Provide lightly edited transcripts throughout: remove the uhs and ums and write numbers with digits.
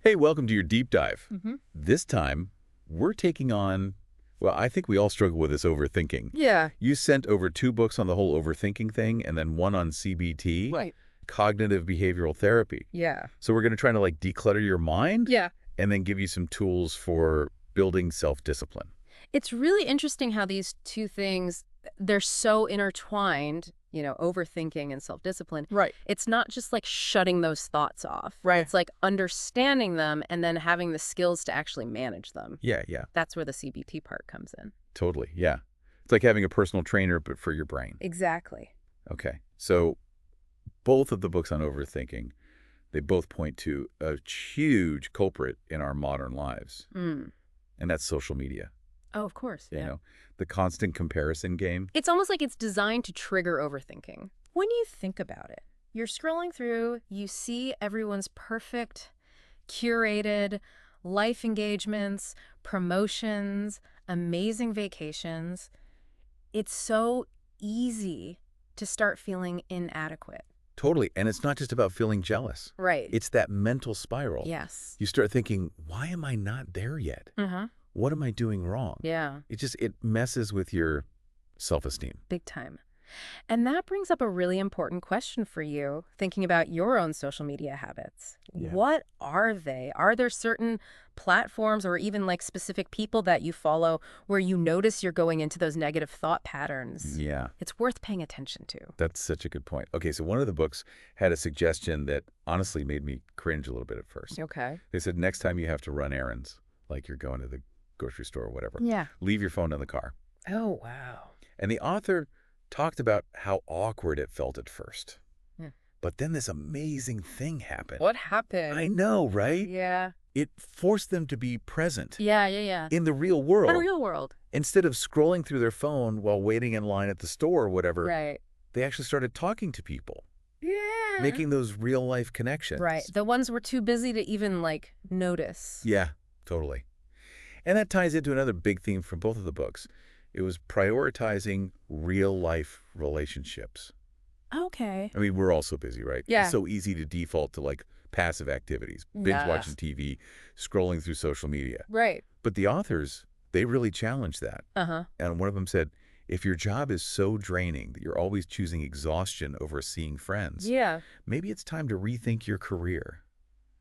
Hey, welcome to your deep dive. Hmm. This time, we're taking on, well, I think we all struggle with this overthinking. Yeah. You sent over 2 books on the whole overthinking thing and then one on CBT, Right. cognitive behavioral therapy. Yeah. So we're going to try to like declutter your mind Yeah. and then give you some tools for building self-discipline. It's really interesting how these two things, they're so intertwined, overthinking and self-discipline. Right. It's not just like shutting those thoughts off. Right. It's like understanding them and then having the skills to actually manage them. Yeah, yeah, That's where the CBT part comes in. totally. Yeah. It's like having a personal trainer, but for your brain. Exactly. Okay. So both of the books on overthinking, they both point to a huge culprit in our modern lives, Mm. and that's social media. Oh, of course. You Yeah. know, the constant comparison game. It's almost like it's designed to trigger overthinking. When you think about it, you're scrolling through, you see everyone's perfect, curated life engagements, promotions, amazing vacations. It's so easy to start feeling inadequate. Totally. And it's not just about feeling jealous. Right. It's that mental spiral. Yes. You start thinking, why am I not there yet? Uh-huh. What am I doing wrong? Yeah, It messes with your self-esteem. big time. And that brings up a really important question for you, thinking about your own social media habits. Yeah. What are they? Are there certain platforms or even like specific people that you follow where you notice you're going into those negative thought patterns? Yeah, It's worth paying attention to. that's such a good point. Okay, so one of the books had a suggestion that honestly made me cringe a little bit at first. Okay. They said next time you have to run errands, like you're going to the grocery store or whatever, Yeah. leave your phone in the car. Oh, wow. And the author talked about how awkward it felt at first. Yeah. But then this amazing thing happened. What happened? I know, right? Yeah. It forced them to be present Yeah. in the real world. In the real world. Instead of scrolling through their phone while waiting in line at the store or whatever, Right. they actually started talking to people, Yeah. making those real life connections. Right. The ones we're too busy to even like notice. Yeah, totally. And that ties into another big theme from both of the books. It was prioritizing real life relationships. Okay. I mean, we're all so busy, right? Yeah. It's so easy to default to like passive activities, binge watching TV, scrolling through social media. Right. But the authors, they really challenged that. Uh-huh. And one of them said, if your job is so draining that you're always choosing exhaustion over seeing friends, Yeah. maybe it's time to rethink your career.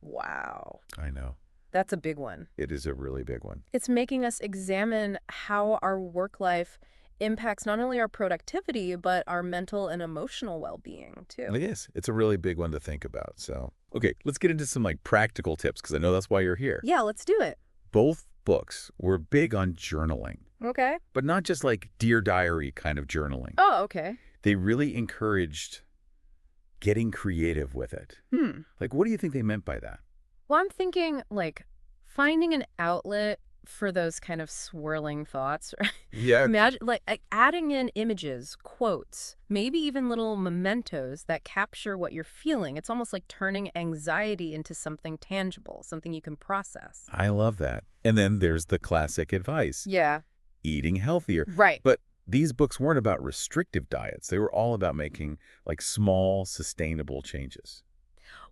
Wow. I know. That's a big one. It is a really big one. It's making us examine how our work life impacts not only our productivity, but our mental and emotional well-being, too. It is. It's a really big one to think about. So, okay, let's get into some like practical tips because I know that's why you're here. Yeah, let's do it. Both books were big on journaling, Okay. but not just like Dear Diary kind of journaling. Oh, okay. They really encouraged getting creative with it. Like, what do you think they meant by that? Well, I'm thinking, like, finding an outlet for those kind of swirling thoughts. Yeah. Imagine, like, adding in images, quotes, maybe even little mementos that capture what you're feeling. It's almost like turning anxiety into something tangible, something you can process. I love that. And then there's the classic advice, Yeah. eating healthier. Right. But these books weren't about restrictive diets. They were all about making like small, sustainable changes.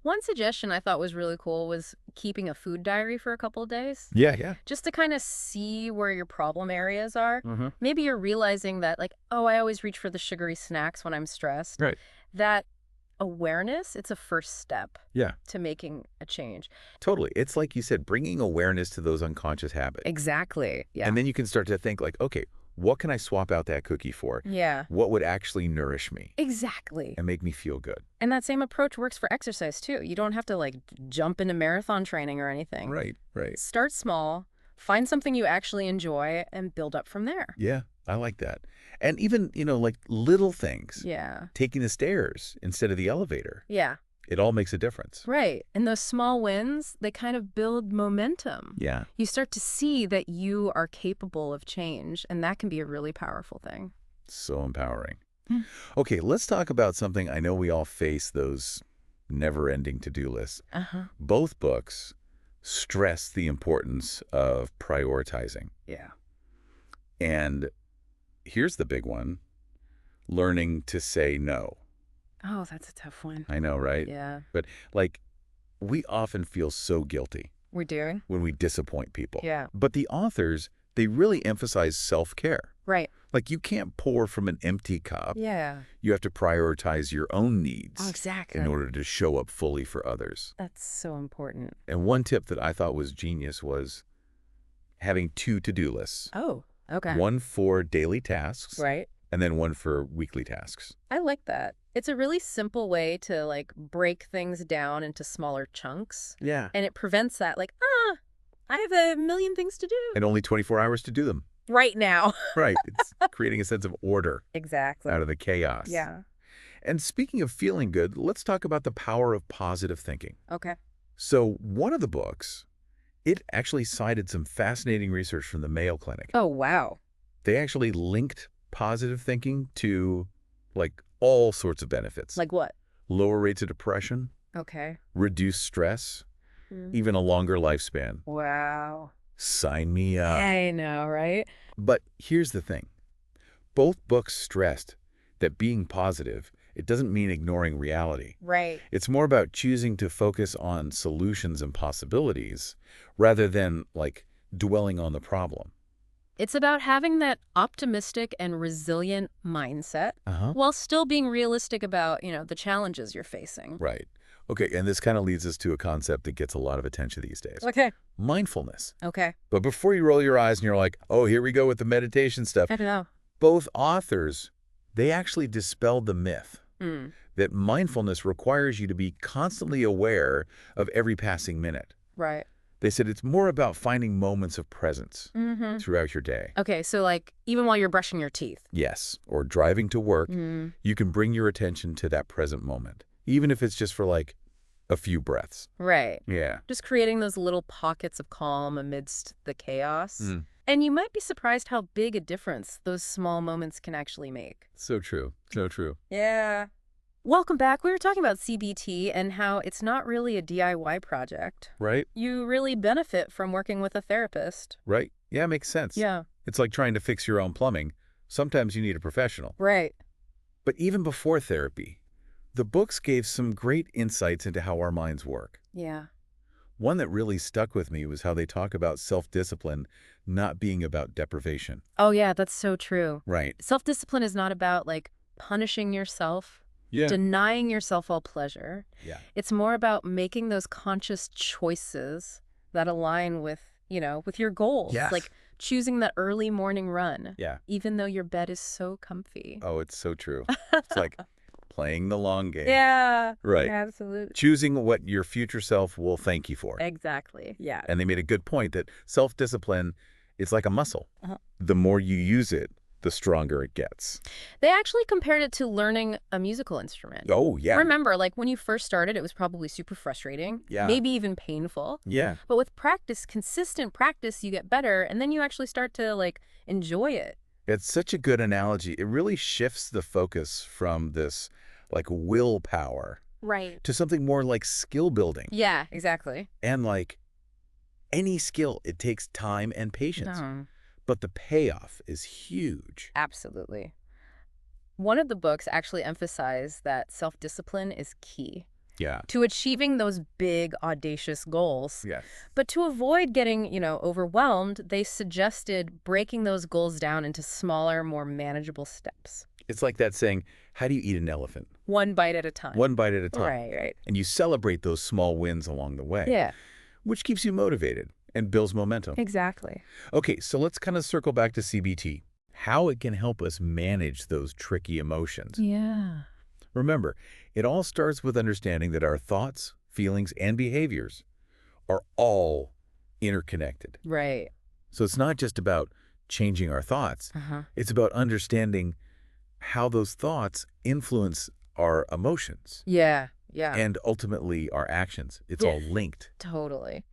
One suggestion I thought was really cool was keeping a food diary for a couple of days. Yeah. Just to kind of see where your problem areas are. Mm-hmm. Maybe you're realizing that, like, oh, I always reach for the sugary snacks when I'm stressed. Right. That awareness, it's a first step Yeah, to making a change. totally. It's like you said, bringing awareness to those unconscious habits. Exactly. Yeah. And then you can start to think like, okay, what can I swap out that cookie for? Yeah. What would actually nourish me Exactly. and make me feel good? And that same approach works for exercise, too. You don't have to, like, jump into marathon training or anything. Right. Start small, find something you actually enjoy, and build up from there. Yeah, I like that. And even, like little things, Yeah. taking the stairs instead of the elevator, Yeah. it all makes a difference. Right. And those small wins, they kind of build momentum. Yeah. You start to see that you are capable of change, and that can be a really powerful thing. So empowering. Hmm. Okay, let's talk about something I know we all face, those never-ending to-do lists. Uh-huh. Both books stress the importance of prioritizing. Yeah. And here's the big one, learning to say no. Oh, that's a tough one. I know, right? Yeah. But like, we often feel so guilty We do? when we disappoint people. Yeah. But the authors, they really emphasize self-care. Right. Like, you can't pour from an empty cup. Yeah. You have to prioritize your own needs Oh, exactly. in order to show up fully for others. That's so important. And one tip that I thought was genius was having 2 to-do lists. Oh, okay. One for daily tasks Right. and then one for weekly tasks. I like that. It's a really simple way to like break things down into smaller chunks. Yeah. And it prevents that like, I have a million things to do And only 24 hours to do them. right now. Right. It's creating a sense of order Exactly. out of the chaos. Yeah. And speaking of feeling good, let's talk about the power of positive thinking. Okay. So one of the books, it actually cited some fascinating research from the Mayo Clinic. Oh, wow. They actually linked positive thinking to, like, all sorts of benefits. Like what? Lower rates of depression, Okay. reduced stress, Mm. even a longer lifespan. Wow. Sign me up. I know, right? But here's the thing. Both books stressed that being positive, it doesn't mean ignoring reality. Right. It's more about choosing to focus on solutions and possibilities rather than, like, dwelling on the problem. It's about having that optimistic and resilient mindset while still being realistic about, the challenges you're facing. Right. Okay, and this kind of leads us to a concept that gets a lot of attention these days. Okay. Mindfulness. Okay. But before you roll your eyes and you're like, oh, here we go with the meditation stuff, I don't know. both authors, they actually dispelled the myth Mm. that mindfulness requires you to be constantly aware of every passing minute. Right. They said it's more about finding moments of presence Mm-hmm. throughout your day. Okay, so like even while you're brushing your teeth. Yes, or driving to work, Mm. you can bring your attention to that present moment, even if it's just for, like, a few breaths. Right. Yeah. Just creating those little pockets of calm amidst the chaos. Mm. And you might be surprised how big a difference those small moments can actually make. So true. So true. Yeah. Welcome back. We were talking about CBT and how it's not really a DIY project. Right? You really benefit from working with a therapist. Right? Yeah, makes sense. Yeah. It's like trying to fix your own plumbing. Sometimes you need a professional. Right. But even before therapy, the books gave some great insights into how our minds work. Yeah. One that really stuck with me was how they talk about self-discipline not being about deprivation. Oh, yeah, that's so true. Right. Self-discipline is not about like punishing yourself, Yeah. denying yourself all pleasure. Yeah. It's more about making those conscious choices that align with, with your goals. Yes. Like choosing that early morning run, Yeah. even though your bed is so comfy. Oh, it's so true. It's like playing the long game. Yeah. Right. Absolutely. Choosing what your future self will thank you for. Exactly. Yeah. And they made a good point that self-discipline is like a muscle. Uh-huh. The more you use it, the stronger it gets. They actually compared it to learning a musical instrument. Oh, yeah. Remember, like when you first started, it was probably super frustrating, Yeah. maybe even painful. Yeah. But with practice, consistent practice, you get better, and then you actually start to like enjoy it. It's such a good analogy. It really shifts the focus from this, like, willpower Right. to something more like skill building. Yeah, exactly. And, like, any skill, it takes time and patience. No. But the payoff is huge. Absolutely. One of the books actually emphasized that self-discipline is key Yeah. to achieving those big, audacious goals. Yes. But to avoid getting, overwhelmed, they suggested breaking those goals down into smaller, more manageable steps. It's like that saying, how do you eat an elephant? One bite at a time. One bite at a time. Right. And you celebrate those small wins along the way. Yeah, Which keeps you motivated and builds momentum. exactly. Okay, so let's kind of circle back to CBT. How it can help us manage those tricky emotions. Yeah. Remember, it all starts with understanding that our thoughts, feelings, and behaviors are all interconnected. Right. So it's not just about changing our thoughts. Uh-huh. It's about understanding how those thoughts influence our emotions Yeah. and ultimately our actions. It's Yeah. all linked. Totally.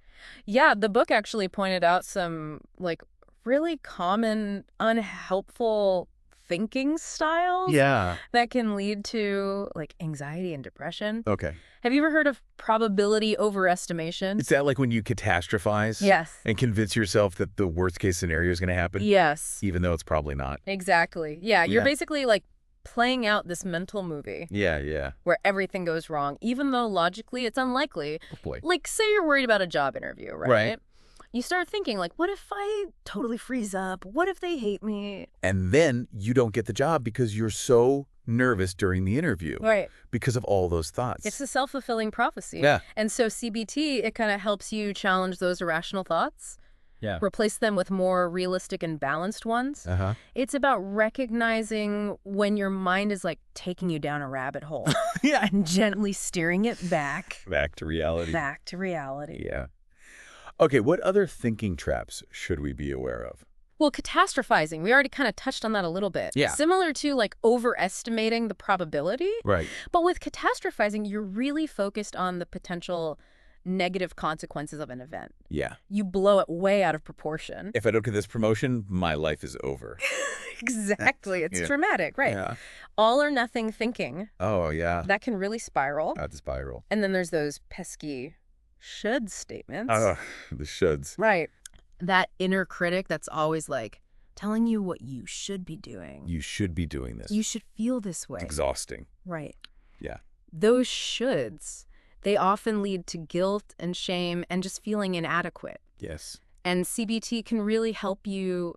Yeah, the book actually pointed out some like really common unhelpful thinking styles Yeah. that can lead to like anxiety and depression. Okay. Have you ever heard of probability overestimation? Is that like when you catastrophize? Yes. And convince yourself that the worst case scenario is going to happen? Yes. Even though it's probably not. Exactly. Yeah, you're Yeah. basically like playing out this mental movie Yeah, yeah. where everything goes wrong, even though logically it's unlikely. Oh, boy. Like, say you're worried about a job interview, right? Right. You start thinking, like, what if I totally freeze up? What if they hate me? And then you don't get the job because you're so nervous during the interview. Right. Because of all those thoughts. It's a self-fulfilling prophecy. Yeah. And so CBT, it kind of helps you challenge those irrational thoughts, Yeah. replace them with more realistic and balanced ones. Uh-huh. It's about recognizing when your mind is like taking you down a rabbit hole Yeah. and gently steering it back Back to reality. to reality. Yeah. Okay, what other thinking traps should we be aware of? Well, catastrophizing, we already kind of touched on that a little bit. Yeah. Similar to like overestimating the probability. Right. But with catastrophizing, you're really focused on the potential negative consequences of an event. Yeah. You blow it way out of proportion. If I don't get this promotion, my life is over. Exactly. It's Yeah. dramatic, right? Yeah. All or nothing thinking, Oh, yeah. that can really spiral. That's spiral. And then there's those pesky should statements. Oh, the shoulds. Right. That inner critic that's always like telling you what you should be doing. You should be doing this. You should feel this way. It's exhausting. Right. Yeah. Those shoulds, they often lead to guilt and shame and just feeling inadequate. Yes. And CBT can really help you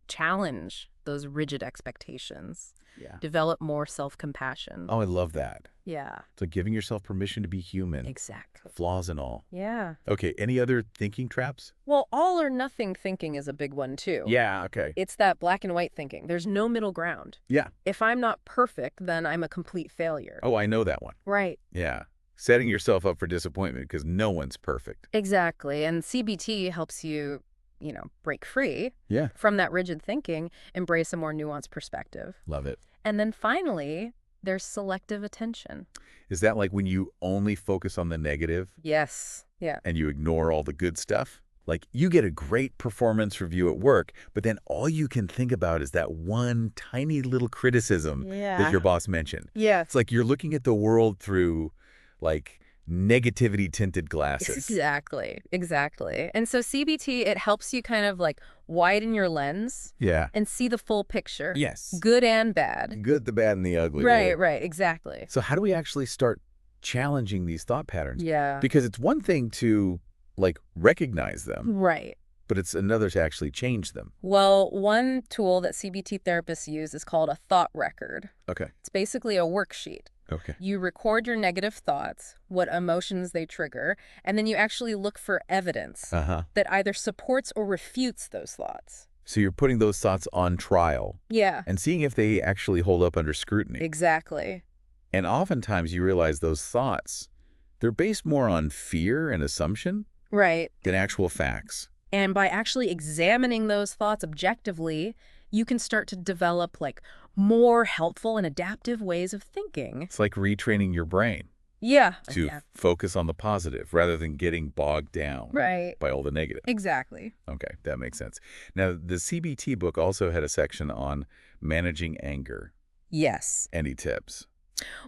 challenge those rigid expectations, Yeah. develop more self-compassion. Oh, I love that. Yeah, It's like giving yourself permission to be human. exactly. Flaws and all. Yeah. Okay, any other thinking traps? Well, all or nothing thinking is a big one, too. Yeah, okay. It's that black and white thinking. There's no middle ground. Yeah. If I'm not perfect, then I'm a complete failure. Oh, I know that one. Right. Yeah. Setting yourself up for disappointment because no one's perfect. Exactly. And CBT helps you, break free Yeah. from that rigid thinking, embrace a more nuanced perspective. Love it. And then finally, there's selective attention. Is that like when you only focus on the negative Yes. Yeah. and you ignore all the good stuff? Like you get a great performance review at work, but then all you can think about is that one tiny little criticism that your boss mentioned. Yeah. It's like you're looking at the world through like negativity tinted glasses. Exactly. Exactly. And so CBT, it helps you kind of like widen your lens Yeah. and see the full picture. Yes. Good and bad. Good, the bad, and the ugly. Right, right. Exactly. So how do we actually start challenging these thought patterns? Yeah. Because it's one thing to like recognize them, Right. but it's another to actually change them. Well, one tool that CBT therapists use is called a thought record. Okay. It's basically a worksheet. Okay. You record your negative thoughts, what emotions they trigger, and then you actually look for evidence Uh-huh. that either supports or refutes those thoughts. So you're putting those thoughts on trial Yeah, and seeing if they actually hold up under scrutiny. exactly. And oftentimes you realize those thoughts, they're based more on fear and assumption Right. than actual facts. And by actually examining those thoughts objectively, you can start to develop like more helpful and adaptive ways of thinking. It's like retraining your brain Yeah. to Yeah. focus on the positive rather than getting bogged down Right. by all the negative. Exactly. Okay, that makes sense. Now, the CBT book also had a section on managing anger. Yes. Any tips?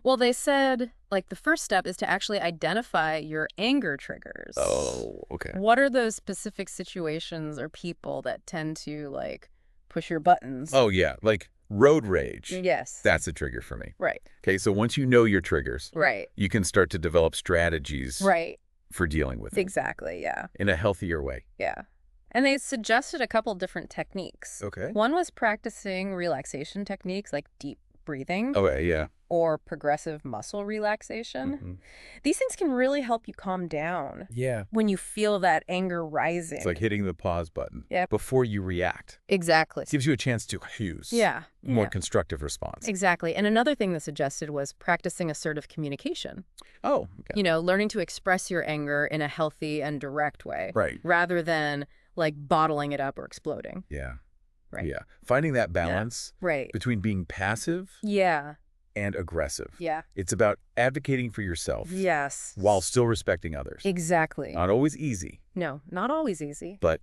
Well, they said, like, the first step is to actually identify your anger triggers. Oh, okay. What are those specific situations or people that tend to, like, push your buttons? Oh, yeah, like road rage. Yes. That's a trigger for me. Right. Okay, so once you know your triggers, Right. you can start to develop strategies Right. for dealing with it Exactly. Yeah. in a healthier way. Yeah. And they suggested a couple different techniques. Okay. One was practicing relaxation techniques like deep breathing Okay, yeah. or progressive muscle relaxation. Mhm. These things can really help you calm down Yeah. when you feel that anger rising. It's like hitting the pause button Yep. before you react. Exactly. It gives you a chance to use Yeah. more Yeah. constructive response. Exactly. And another thing that suggested was practicing assertive communication. Oh, okay. Learning to express your anger in a healthy and direct way. Right. Rather than like bottling it up or exploding. Yeah. Right. Yeah. Finding that balance Right. between being passive Yeah. and aggressive. Yeah. It's about advocating for yourself Yes. while still respecting others. Exactly. Not always easy, No, not always easy. but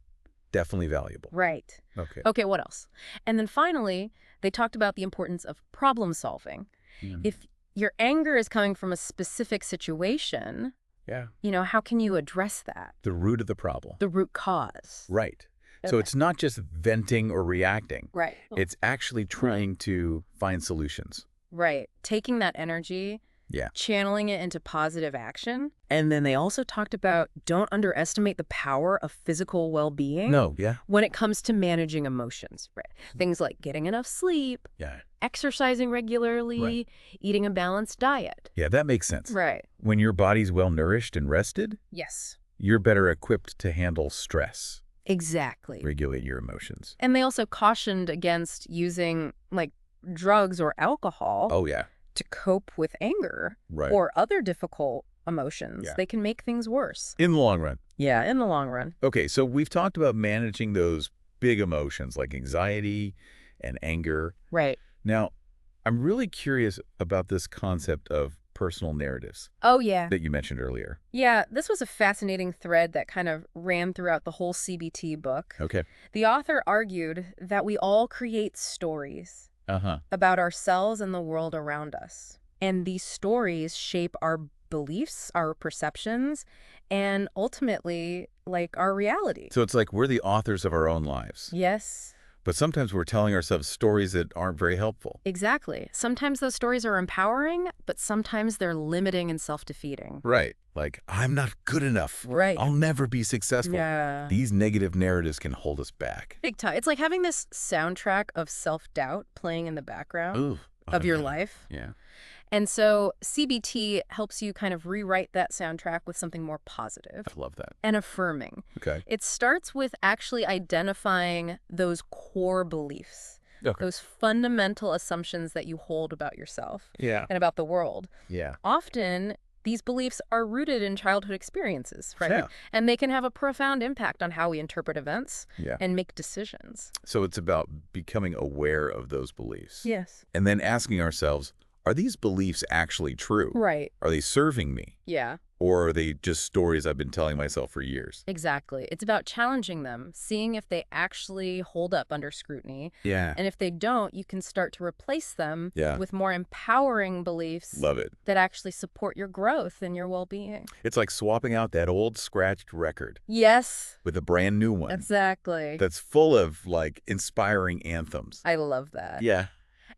definitely valuable. Right. Okay. Okay, what else? And then finally, they talked about the importance of problem solving. Mm. If your anger is coming from a specific situation, Yeah. how can you address that? The root of the problem. The root cause. Right. So Okay. it's not just venting or reacting. Right. It's actually trying to find solutions. Right. Taking that energy, Yeah. channeling it into positive action. And then they also talked about don't underestimate the power of physical well-being No, yeah. when it comes to managing emotions. Right. Things like getting enough sleep, Yeah. exercising regularly, Right. eating a balanced diet. Yeah, that makes sense. Right. When your body's well-nourished and rested, Yes. you're better equipped to handle stress, Exactly. regulate your emotions. And they also cautioned against using, like, drugs or alcohol Oh, yeah. to cope with anger Right. or other difficult emotions. Yeah. They can make things worse. In the long run. Yeah, in the long run. Okay, so we've talked about managing those big emotions like anxiety and anger. Right. Now, I'm really curious about this concept of personal narratives Oh, yeah. that you mentioned earlier. Yeah, this was a fascinating thread that kind of ran throughout the whole CBT book. Okay. The author argued that we all create stories Uh-huh. about ourselves and the world around us. And these stories shape our beliefs, our perceptions, and ultimately, like, our reality. So it's like we're the authors of our own lives. Yes, But sometimes we're telling ourselves stories that aren't very helpful. exactly. Sometimes those stories are empowering, but sometimes they're limiting and self-defeating. Right. Like, I'm not good enough. Right. I'll never be successful. Yeah. These negative narratives can hold us back. Big time. It's like having this soundtrack of self-doubt playing in the background Ooh. of your Yeah. life. Yeah. And so CBT helps you kind of rewrite that soundtrack with something more positive I love that. and affirming. Okay. It starts with actually identifying those core beliefs, Okay. those fundamental assumptions that you hold about yourself Yeah. and about the world. Yeah. Often, these beliefs are rooted in childhood experiences, right? Yeah. And they can have a profound impact on how we interpret events Yeah. and make decisions. So it's about becoming aware of those beliefs. Yes. And then asking ourselves, are these beliefs actually true? Right. Are they serving me? Yeah. Or are they just stories I've been telling myself for years? Exactly. It's about challenging them, seeing if they actually hold up under scrutiny. Yeah. And if they don't, you can start to replace them Yeah. with more empowering beliefs Love it. that actually support your growth and your well-being. It's like swapping out that old scratched record Yes, with a brand new one exactly. that's full of, like, inspiring anthems. I love that. Yeah.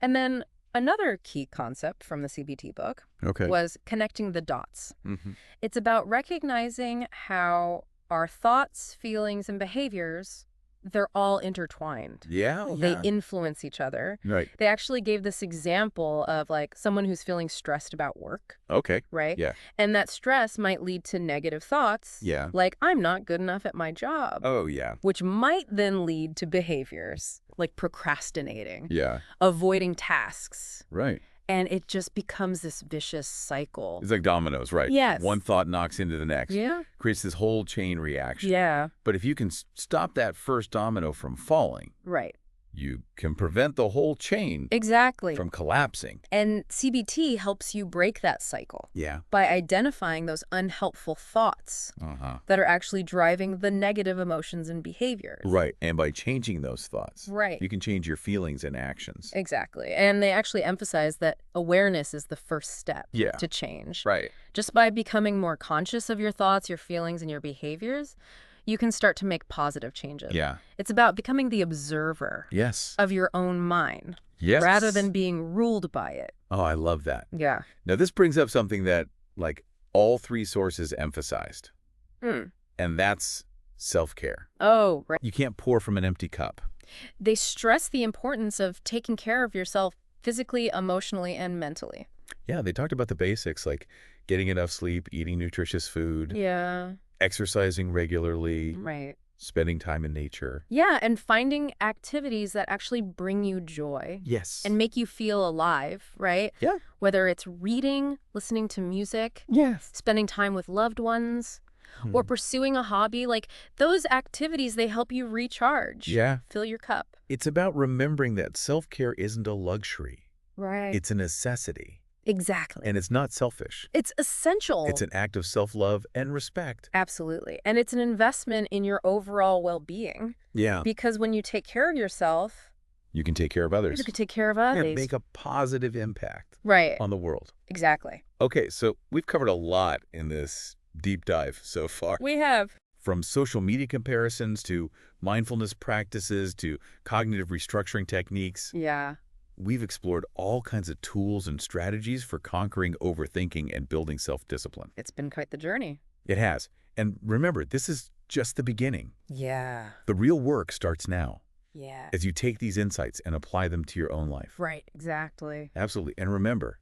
And then another key concept from the CBT book Okay. was connecting the dots. Mm-hmm. It's about recognizing how our thoughts, feelings, and behaviors, they're all intertwined. Yeah. They influence each other. Right. They actually gave this example of, like, someone who's feeling stressed about work, Okay. right? Yeah. And that stress might lead to negative thoughts, Yeah. like, I'm not good enough at my job, Oh, yeah. which might then lead to behaviors like procrastinating, Yeah. avoiding tasks, Right. and it just becomes this vicious cycle. It's like dominoes, right? Yes. One thought knocks into the next. Yeah. Creates this whole chain reaction. Yeah. But if you can stop that first domino from falling, Right. you can prevent the whole chain Exactly. from collapsing. And CBT helps you break that cycle Yeah. by identifying those unhelpful thoughts Uh-huh. that are actually driving the negative emotions and behaviors. Right. And by changing those thoughts, Right. you can change your feelings and actions. Exactly. And they actually emphasize that awareness is the first step Yeah. to change. Right. Just by becoming more conscious of your thoughts, your feelings, and your behaviors, you can start to make positive changes. Yeah. It's about becoming the observer Yes. of your own mind Yes. rather than being ruled by it. Oh, I love that. Yeah. Now, this brings up something that, like, all three sources emphasized, Hmm. and that's self-care. Oh, right. You can't pour from an empty cup. They stress the importance of taking care of yourself physically, emotionally, and mentally. Yeah, they talked about the basics, like getting enough sleep, eating nutritious food, Yeah. exercising regularly, Right. spending time in nature. Yeah, and finding activities that actually bring you joy Yes. and make you feel alive, right? Yeah. Whether it's reading, listening to music, Yes. spending time with loved ones, or pursuing a hobby, like those activities, they help you recharge. Yeah. Fill your cup. It's about remembering that self-care isn't a luxury. Right. It's a necessity. Exactly. And it's not selfish. It's essential. It's an act of self-love and respect. Absolutely. And it's an investment in your overall well-being. Yeah. Because when you take care of yourself, You can take care of others. you can take care of others. And make a positive impact Right. on the world. Exactly. Okay, so we've covered a lot in this deep dive so far. We have. From social media comparisons to mindfulness practices to cognitive restructuring techniques. Yeah. we've explored all kinds of tools and strategies for conquering overthinking and building self-discipline. It's been quite the journey. It has. And remember, this is just the beginning. Yeah. The real work starts now Yeah. as you take these insights and apply them to your own life. Right, exactly. Absolutely. And remember,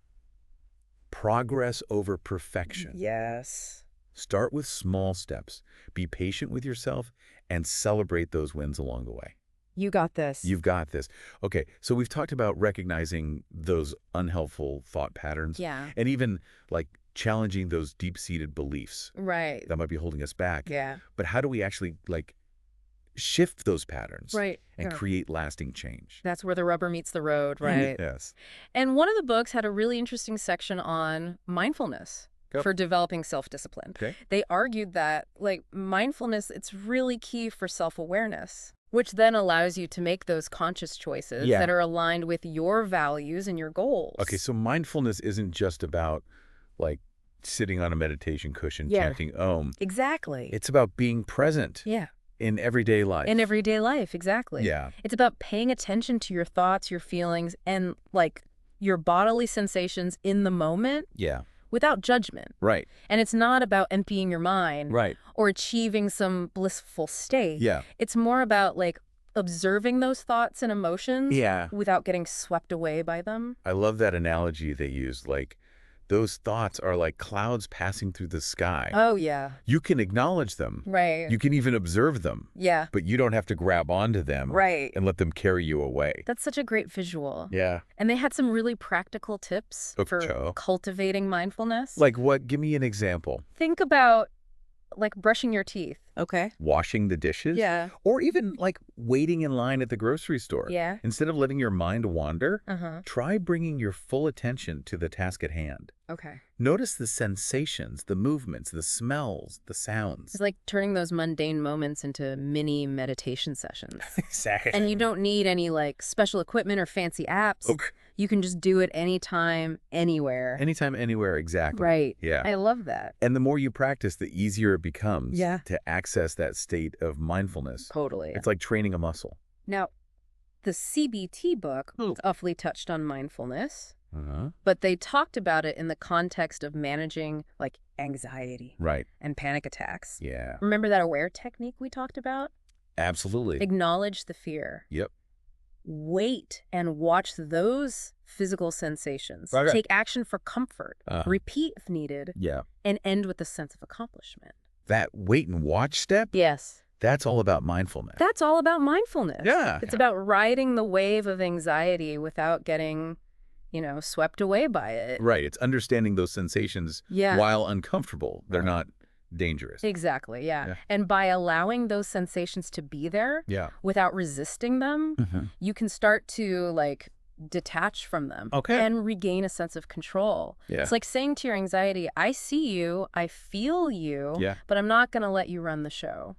progress over perfection. Yes. Start with small steps. Be patient with yourself and celebrate those wins along the way. You got this. You've got this. Okay, so we've talked about recognizing those unhelpful thought patterns. Yeah. And even like challenging those deep-seated beliefs Right. that might be holding us back. Yeah. But how do we actually like shift those patterns Right. and Yeah. create lasting change? That's where the rubber meets the road, right? Yes. And one of the books had a really interesting section on mindfulness Go. for developing self-discipline. Okay. They argued that, like, mindfulness, it's really key for self-awareness, which then allows you to make those conscious choices Yeah. that are aligned with your values and your goals. Okay, so mindfulness isn't just about like sitting on a meditation cushion Yeah. chanting Om. Exactly. It's about being present Yeah. in everyday life. In everyday life, exactly. Yeah. It's about paying attention to your thoughts, your feelings, and, like, your bodily sensations in the moment Yeah. without judgment. Right. And it's not about emptying your mind Right. or achieving some blissful state. Yeah. It's more about, like, observing those thoughts and emotions Yeah. without getting swept away by them. I love that analogy they used. Like, those thoughts are like clouds passing through the sky. Oh, yeah. You can acknowledge them. Right. You can even observe them, Yeah. but you don't have to grab onto them Right. and let them carry you away. That's such a great visual. Yeah. And they had some really practical tips for Okay. cultivating mindfulness. Like what? Give me an example. Think about, like, brushing your teeth. Okay. Washing the dishes? Yeah. Or even like waiting in line at the grocery store. Yeah. Instead of letting your mind wander, Uh-huh. try bringing your full attention to the task at hand. Okay. Notice the sensations, the movements, the smells, the sounds. It's like turning those mundane moments into mini meditation sessions. Exactly. And you don't need any, like, special equipment or fancy apps. Okay. You can just do it anytime, anywhere. Anytime, anywhere, exactly. Right. Yeah. I love that. And the more you practice, the easier it becomes Yeah. to access that state of mindfulness. Totally. It's like training a muscle. Now, the CBT book Oh. awfully touched on mindfulness, Uh-huh. but they talked about it in the context of managing, like, anxiety Right. and panic attacks. Yeah. Remember that AWARE technique we talked about? Absolutely. Acknowledge the fear. Yep. Wait and watch those physical sensations. Okay. Take action for comfort. Uh-huh. Repeat if needed, Yeah. and end with a sense of accomplishment. That wait and watch step, Yes. that's all about mindfulness. That's all about mindfulness. Yeah. It's about riding the wave of anxiety without getting, swept away by it. Right. It's understanding those sensations Yeah. while uncomfortable. They're not dangerous. Exactly, yeah. Yeah. And by allowing those sensations to be there Yeah. without resisting them, you can start to, like, detach from them. Okay. And regain a sense of control. Yeah. It's like saying to your anxiety, I see you, I feel you, Yeah. but I'm not going to let you run the show.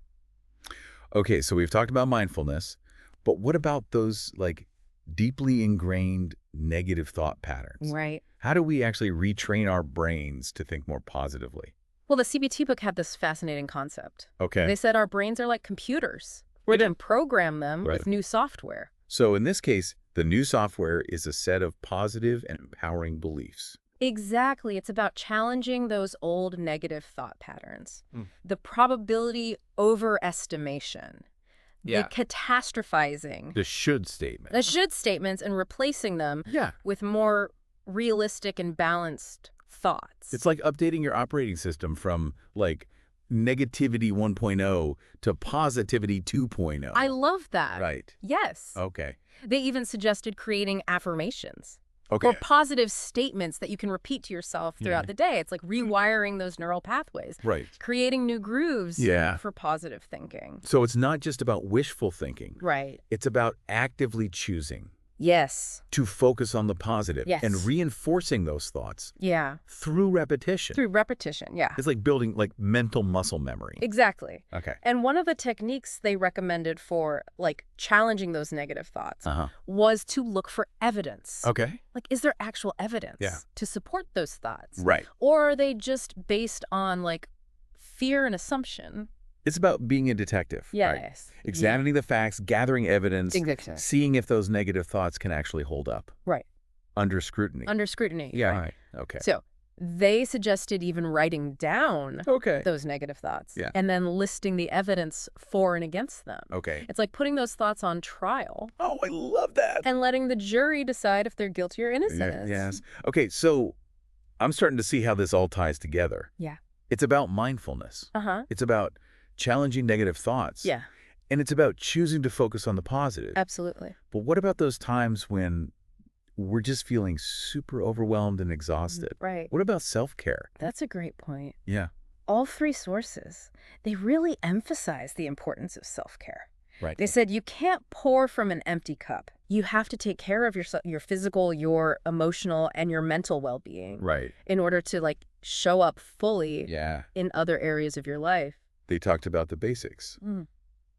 Okay, so we've talked about mindfulness, but what about those like deeply ingrained negative thought patterns? Right. How do we actually retrain our brains to think more positively? Well, the CBT book had this fascinating concept. Okay. They said our brains are like computers. We can program them Right. with new software. So in this case, the new software is a set of positive and empowering beliefs. Exactly. It's about challenging those old negative thought patterns. Mm. The probability overestimation. Yeah. The catastrophizing. The should statement. The should statements, and replacing them Yeah. with more realistic and balanced thoughts. It's like updating your operating system from like negativity 1.0 to positivity 2.0. I love that. Right. Yes. Okay. They even suggested creating affirmations. Okay. Or positive statements that you can repeat to yourself throughout the day. It's like rewiring those neural pathways, Right. creating new grooves Yeah. for positive thinking. So it's not just about wishful thinking. Right. It's about actively choosing Yes. to focus on the positive Yes. and reinforcing those thoughts Yeah. through repetition. Through repetition. Yeah. It's like building like mental muscle memory. Exactly. Okay. And one of the techniques they recommended for, like, challenging those negative thoughts Uh-huh. was to look for evidence. Okay. Like, is there actual evidence Yeah. to support those thoughts? Right. Or are they just based on, like, fear and assumption? It's about being a detective, right? Yes. Examining the facts, gathering evidence, Exactly. seeing if those negative thoughts can actually hold up. Right. Under scrutiny. Under scrutiny. Yeah. Right. Right. Okay. So they suggested even writing down Okay. those negative thoughts Yeah. and then listing the evidence for and against them. Okay. It's like putting those thoughts on trial Oh, I love that. and letting the jury decide if they're guilty or innocent. Yes. Okay, so I'm starting to see how this all ties together. Yeah. It's about mindfulness. Uh-huh. It's about challenging negative thoughts. Yeah, And it's about choosing to focus on the positive. absolutely. But what about those times when we're just feeling super overwhelmed and exhausted? Right. What about self-care? That's a great point. Yeah. All three sources, they really emphasize the importance of self-care. Right. They said you can't pour from an empty cup. You have to take care of your physical, your emotional, and your mental well-being Right. in order to like show up fully Yeah. in other areas of your life. They talked about the basics. Mm.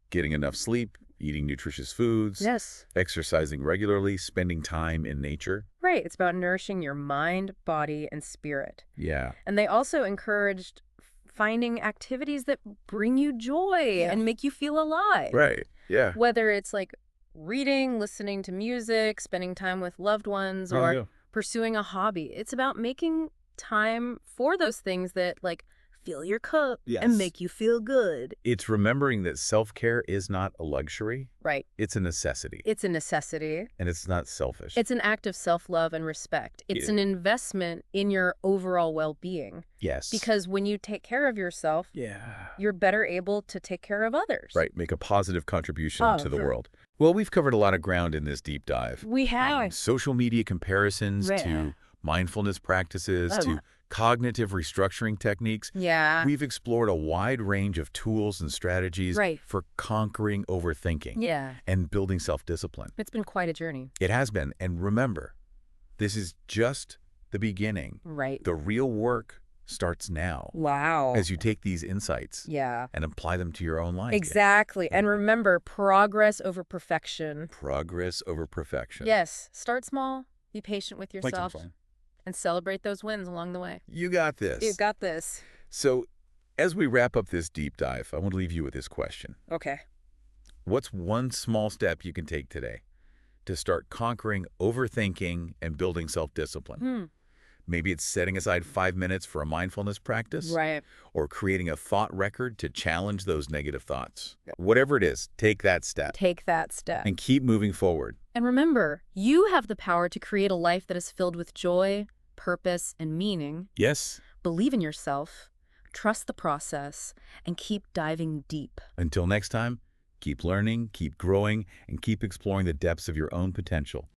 Getting enough sleep, eating nutritious foods, Yes. exercising regularly, spending time in nature. Right. It's about nourishing your mind, body, and spirit. Yeah. And they also encouraged finding activities that bring you joy and make you feel alive. Right. Yeah. Whether it's like reading, listening to music, spending time with loved ones, Oh, or yeah. pursuing a hobby. It's about making time for those things that like fill your cup Yes. and make you feel good. It's remembering that self-care is not a luxury. Right. It's a necessity. It's a necessity. And it's not selfish. It's an act of self-love and respect. It's an investment in your overall well-being. Yes. Because when you take care of yourself, Yeah. you're better able to take care of others. Right. Make a positive contribution Oh, to the sure. world. Well, we've covered a lot of ground in this deep dive. We have. Social media comparisons Right. to mindfulness practices Oh. to cognitive restructuring techniques. Yeah. We've explored a wide range of tools and strategies Right. for conquering overthinking Yeah. and building self-discipline. It's been quite a journey. It has been. And remember, this is just the beginning. Right. The real work starts now Wow. as you take these insights Yeah. and apply them to your own life. Exactly. And remember, progress over perfection. Progress over perfection. Yes. Start small. Be patient with Like yourself. some fun. And celebrate those wins along the way. You got this. You got this. So as we wrap up this deep dive, I want to leave you with this question. Okay. What's one small step you can take today to start conquering overthinking and building self-discipline? Maybe it's setting aside 5 minutes for a mindfulness practice. Right. Or creating a thought record to challenge those negative thoughts. Whatever it is, take that step Take that step. and keep moving forward. And remember, you have the power to create a life that is filled with joy, purpose, and meaning. Yes. Believe in yourself, trust the process, and keep diving deep. Until next time, keep learning, keep growing, and keep exploring the depths of your own potential.